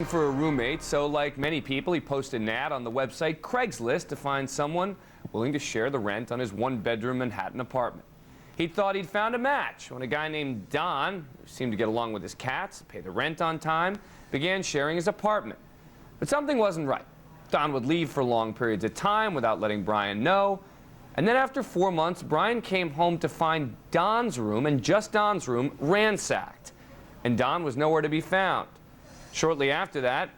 For a roommate, so like many people, he posted an ad on the website Craigslist to find someone willing to share the rent on his one-bedroom Manhattan apartment. He thought he'd found a match when a guy named Don, who seemed to get along with his cats, pay the rent on time, began sharing his apartment. But something wasn't right. Don would leave for long periods of time without letting Brian know. And then after 4 months, Brian came home to find Don's room, and just Don's room, ransacked. And Don was nowhere to be found. Shortly after that,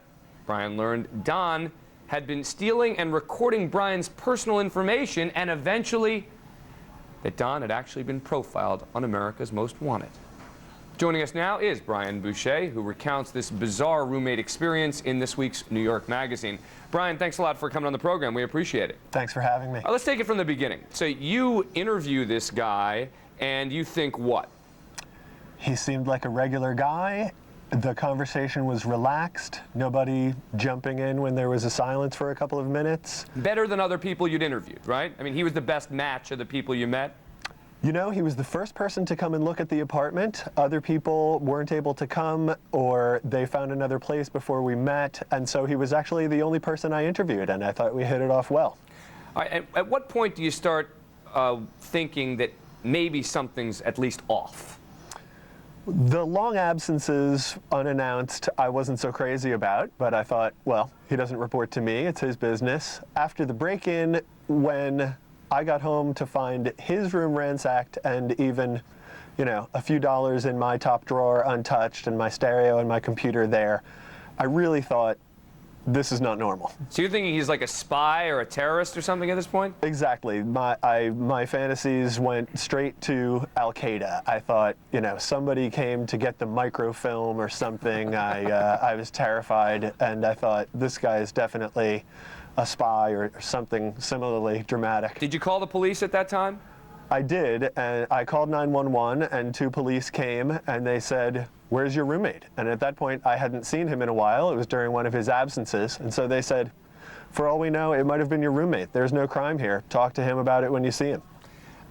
Brian learned Don had been stealing and recording Brian's personal information, and eventually that Don had actually been profiled on America's Most Wanted. Joining us now is Brian Boucher, who recounts this bizarre roommate experience in this week's New York Magazine. Brian, thanks a lot for coming on the program. We appreciate it. Thanks for having me. Let's take it from the beginning. So you interview this guy, and you think what? He seemed like a regular guy. The conversation was relaxed, nobody jumping in when there was a silence for a couple of minutes. Better than other people you'd interviewed, right? I mean, he was the best match of the people you met? You know, he was the first person to come and look at the apartment. Other people weren't able to come, or they found another place before we met, and so he was actually the only person I interviewed, and I thought we hit it off well. All right, at what point do you start thinking that maybe something's at least off? The long absences, unannounced, I wasn't so crazy about, but I thought, well, he doesn't report to me, it's his business. After the break-in, when I got home to find his room ransacked and even, you know, a few dollars in my top drawer untouched and my stereo and my computer there, I really thought, this is not normal. So you're thinking he's like a spy or a terrorist or something at this point? Exactly. My fantasies went straight to Al-Qaeda. I thought, you know, somebody came to get the microfilm or something. I was terrified, and I thought, this guy is definitely a spy or something similarly dramatic. Did you call the police at that time? I did, and I called 911, and 2 police came, and they said, where's your roommate? And at that point, I hadn't seen him in a while. It was during one of his absences. And so they said, for all we know, it might have been your roommate. There's no crime here. Talk to him about it when you see him.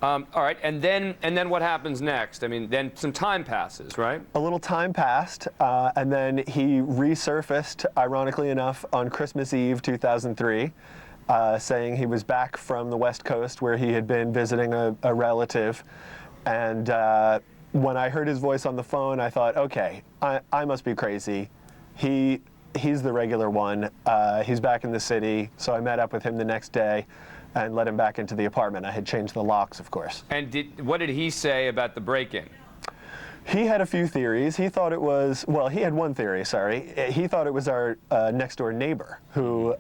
All right, and then what happens next? I mean, then some time passes, right? A little time passed, and then he resurfaced, ironically enough, on Christmas Eve 2003. Saying he was back from the West Coast where he had been visiting a relative. And when I heard his voice on the phone, I thought, okay, I must be crazy. He's the regular one. He's back in the city. So I met up with him the next day and let him back into the apartment. I had changed the locks, of course. And what did he say about the break-in? He had a few theories. He thought it was, well, he had one theory, sorry. He thought it was our next-door neighbor who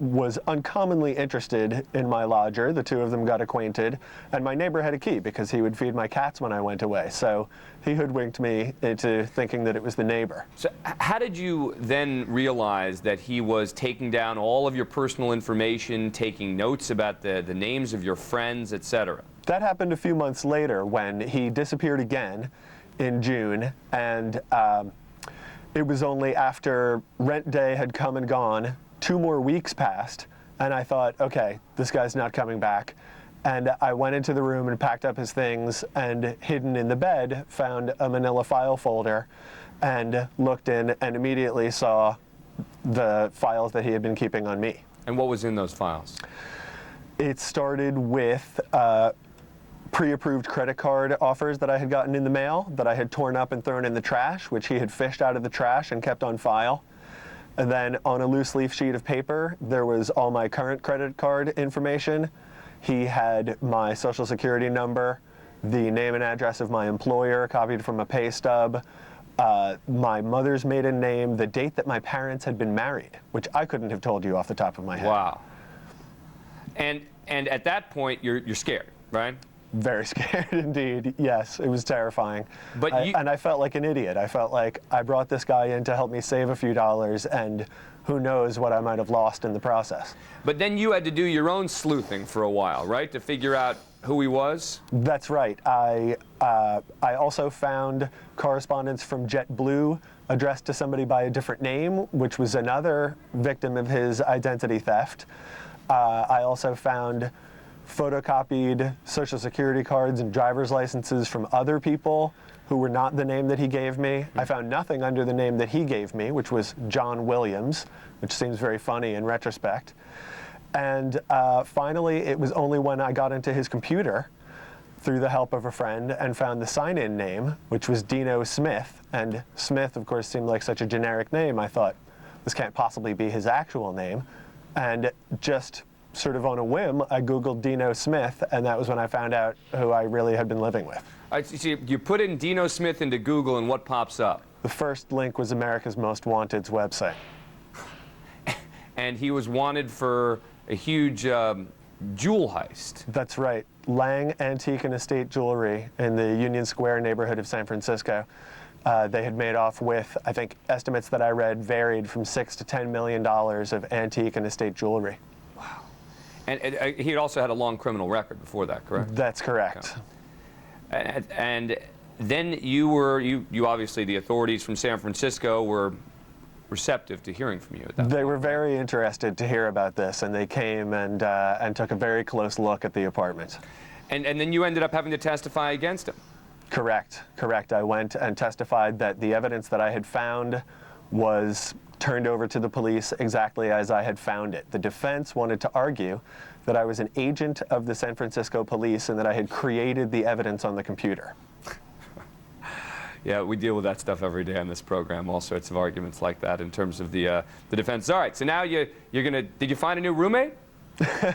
was uncommonly interested in my lodger. The 2 of them got acquainted, and my neighbor had a key because he would feed my cats when I went away. So he hoodwinked me into thinking that it was the neighbor. So how did you then realize that he was taking down all of your personal information, taking notes about the names of your friends, etc.? That happened a few months later when he disappeared again in June, and it was only after rent day had come and gone, 2 more weeks passed, and I thought, okay, this guy's not coming back. And I went into the room and packed up his things, and hidden in the bed, found a manila file folder and looked in and immediately saw the files that he had been keeping on me. And what was in those files? It started with pre-approved credit card offers that I had gotten in the mail that I had torn up and thrown in the trash, which he had fished out of the trash and kept on file. And then on a loose leaf sheet of paper, there was all my current credit card information. He had my social security number, the name and address of my employer, copied from a pay stub, my mother's maiden name, the date that my parents had been married, which I couldn't have told you off the top of my head. Wow. And at that point, you're scared, right? Very scared indeed. Yes, it was terrifying. But and I felt like an idiot. I felt like I brought this guy in to help me save a few dollars, and who knows what I might have lost in the process. But then you had to do your own sleuthing for a while, right, to figure out who he was? That's right. I also found correspondence from JetBlue addressed to somebody by a different name, which was another victim of his identity theft. I also found photocopied social security cards and driver's licenses from other people who were not the name that he gave me. I found nothing under the name that he gave me, which was John Williams, which seems very funny in retrospect. And finally, it was only when I got into his computer through the help of a friend and found the sign-in name, which was Dino Smith. And Smith, of course, seemed like such a generic name. I thought, this can't possibly be his actual name. And just sort of on a whim, I Googled Dino Smith, and that was when I found out who I really had been living with. So you put in Dino Smith into Google, and what pops up? The first link was America's Most Wanted's website. And he was wanted for a huge jewel heist. That's right. Lang Antique and Estate Jewelry in the Union Square neighborhood of San Francisco. They had made off with, I think, estimates that I read varied from $6 to $10 million of antique and estate jewelry. Wow. And he had also had a long criminal record before that, correct? That's correct. Okay. And then you obviously, the authorities from San Francisco were receptive to hearing from you at that They point. were very interested to hear about this, and they came and took a very close look at the apartment. And then you ended up having to testify against him. Correct. I went and testified that the evidence that I had found was turned over to the police exactly as I had found it. The defense wanted to argue that I was an agent of the San Francisco police and that I had created the evidence on the computer. Yeah, we deal with that stuff every day on this program, all sorts of arguments like that in terms of the defense. All right, so now did you find a new roommate?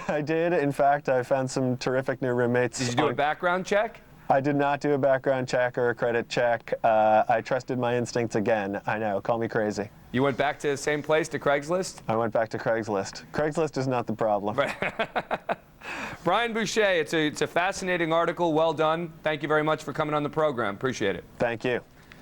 I did. In fact, I found some terrific new roommates. Did you do a background check? I did not do a background check or a credit check. I trusted my instincts again. I know, call me crazy. You went back to the same place, to Craigslist? I went back to Craigslist. Craigslist is not the problem. Brian Boucher, it's a fascinating article. Well done. Thank you very much for coming on the program. Appreciate it. Thank you.